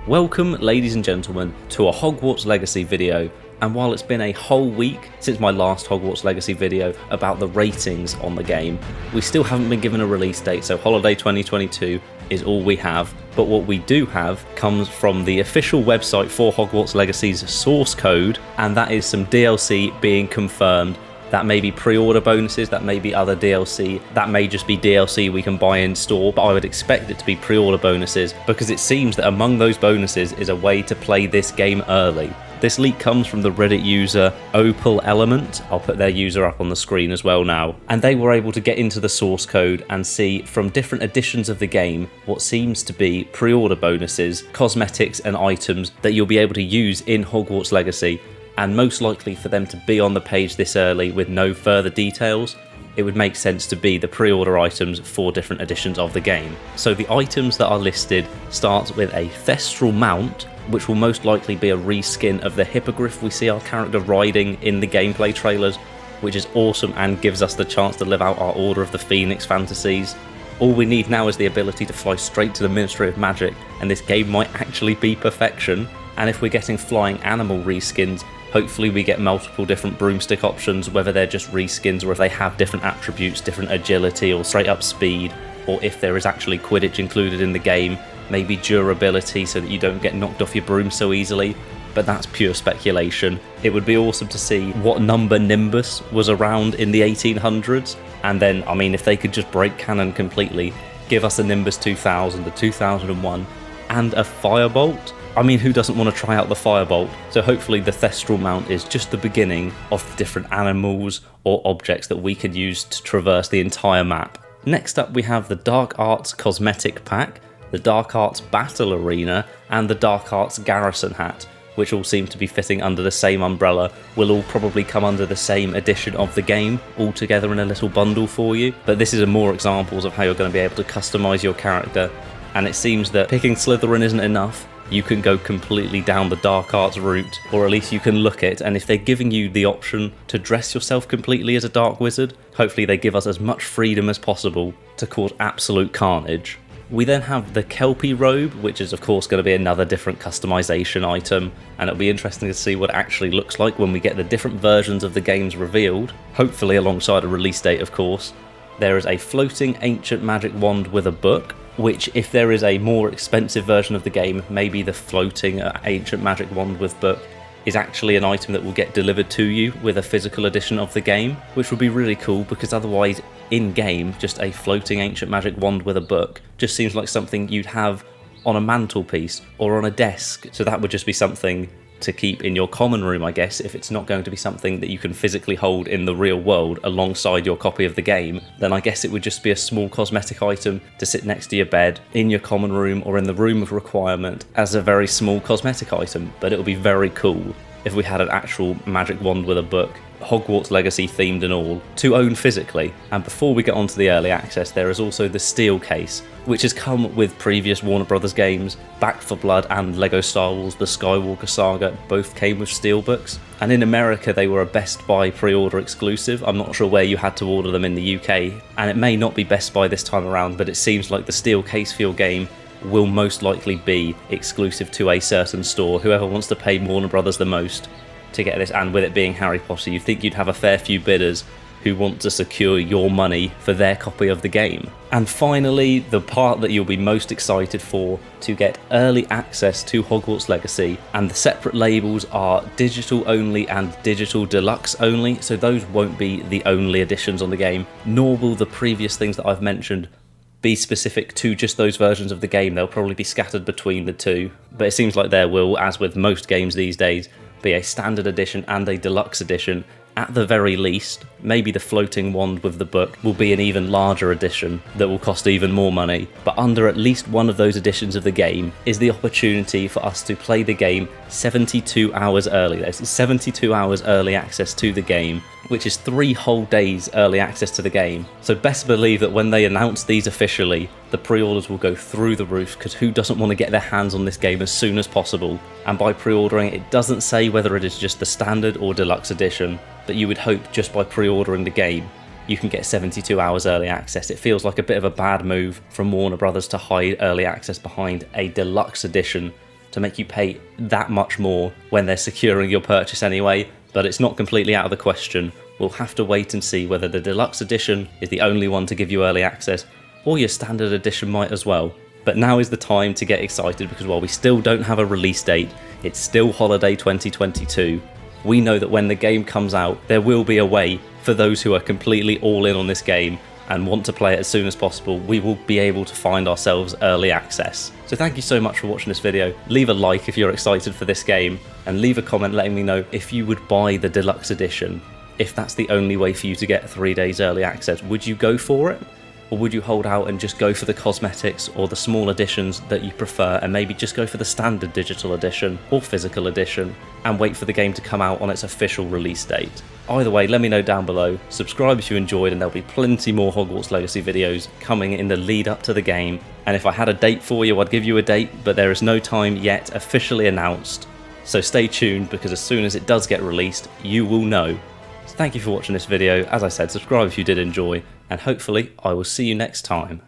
Welcome, ladies and gentlemen, to a Hogwarts Legacy video. And while it's been a whole week since my last Hogwarts Legacy video about the ratings on the game, we still haven't been given a release date, so Holiday 2022 is all we have. But what we do have comes from the official website for Hogwarts Legacy's source code, and that is some DLC being confirmed. That may be pre-order bonuses, that may be other DLC, that may just be DLC we can buy in store, but I would expect it to be pre-order bonuses because it seems that among those bonuses is a way to play this game early. This leak comes from the Reddit user Opal Element. I'll put their user up on the screen as well now. And they were able to get into the source code and see from different editions of the game what seems to be pre-order bonuses, cosmetics and items that you'll be able to use in Hogwarts Legacy. And most likely for them to be on the page this early with no further details, it would make sense to be the pre-order items for different editions of the game. So the items that are listed start with a Thestral mount, which will most likely be a reskin of the hippogriff we see our character riding in the gameplay trailers, which is awesome and gives us the chance to live out our Order of the Phoenix fantasies. All we need now is the ability to fly straight to the Ministry of Magic, and this game might actually be perfection. And if we're getting flying animal reskins, hopefully we get multiple different broomstick options, whether they're just reskins or if they have different attributes, different agility or straight up speed, or if there is actually Quidditch included in the game, maybe durability so that you don't get knocked off your broom so easily, but that's pure speculation. It would be awesome to see what number Nimbus was around in the 1800s, and then, I mean, if they could just break canon completely, give us a Nimbus 2000, a 2001, and a Firebolt. I mean, who doesn't want to try out the Firebolt? So hopefully the Thestral mount is just the beginning of the different animals or objects that we could use to traverse the entire map. Next up we have the Dark Arts Cosmetic Pack, the Dark Arts Battle Arena, and the Dark Arts Garrison Hat, which all seem to be fitting under the same umbrella, will all probably come under the same edition of the game, all together in a little bundle for you. But this is more examples of how you're going to be able to customise your character, and it seems that picking Slytherin isn't enough. You can go completely down the Dark Arts route, or at least you can look it, and if they're giving you the option to dress yourself completely as a Dark Wizard, hopefully they give us as much freedom as possible to cause absolute carnage. We then have the Kelpie robe, which is of course going to be another different customization item, and it'll be interesting to see what it actually looks like when we get the different versions of the games revealed, hopefully alongside a release date of course. There is a floating ancient magic wand with a book, which if there is a more expensive version of the game, maybe the floating ancient magic wand with book is actually an item that will get delivered to you with a physical edition of the game, which would be really cool because otherwise in-game just a floating ancient magic wand with a book just seems like something you'd have on a mantelpiece or on a desk, so that would just be something to keep in your common room, I guess. If it's not going to be something that you can physically hold in the real world alongside your copy of the game, then I guess it would just be a small cosmetic item to sit next to your bed, in your common room or in the room of requirement as a very small cosmetic item. But it would be very cool if we had an actual magic wand with a book, Hogwarts Legacy themed and all, to own physically. And before we get on to the early access, there is also the Steel Case, which has come with previous Warner Brothers games. Back 4 Blood and LEGO Star Wars The Skywalker Saga both came with steelbooks, and in America they were a Best Buy pre-order exclusive. I'm not sure where you had to order them in the UK, and it may not be Best Buy this time around, but it seems like the Steel Case for your game will most likely be exclusive to a certain store, whoever wants to pay Warner Brothers the most to get this. And with it being Harry Potter, you'd think you'd have a fair few bidders who want to secure your money for their copy of the game. And finally, the part that you'll be most excited for, to get early access to Hogwarts Legacy, and the separate labels are digital only and digital deluxe only, so those won't be the only editions on the game, nor will the previous things that I've mentioned be specific to just those versions of the game. They'll probably be scattered between the two, but it seems like there will, as with most games these days, be a standard edition and a deluxe edition. At the very least, maybe the floating wand with the book will be an even larger edition that will cost even more money, but under at least one of those editions of the game is the opportunity for us to play the game 72 hours early. There's 72 hours early access to the game, which is 3 whole days early access to the game. So best believe that when they announce these officially, the pre-orders will go through the roof, because who doesn't want to get their hands on this game as soon as possible? And by pre-ordering, it doesn't say whether it is just the standard or deluxe edition, but you would hope just by pre-ordering the game you can get 72 hours early access. It feels like a bit of a bad move from Warner Brothers to hide early access behind a deluxe edition to make you pay that much more when they're securing your purchase anyway, but it's not completely out of the question. We'll have to wait and see whether the deluxe edition is the only one to give you early access, or your standard edition might as well. But now is the time to get excited, because while we still don't have a release date, it's still holiday 2022. We know that when the game comes out, there will be a way for those who are completely all in on this game and want to play it as soon as possible. We will be able to find ourselves early access. So thank you so much for watching this video. Leave a like if you're excited for this game, and leave a comment letting me know if you would buy the deluxe edition. If that's the only way for you to get 3 days early access, would you go for it? Or would you hold out and just go for the cosmetics or the small editions that you prefer, and maybe just go for the standard digital edition or physical edition and wait for the game to come out on its official release date? Either way, let me know down below. Subscribe if you enjoyed, and there'll be plenty more Hogwarts Legacy videos coming in the lead up to the game. And if I had a date for you, I'd give you a date, but there is no time yet officially announced. So stay tuned, because as soon as it does get released, you will know. So thank you for watching this video. As I said, subscribe if you did enjoy, and hopefully I will see you next time.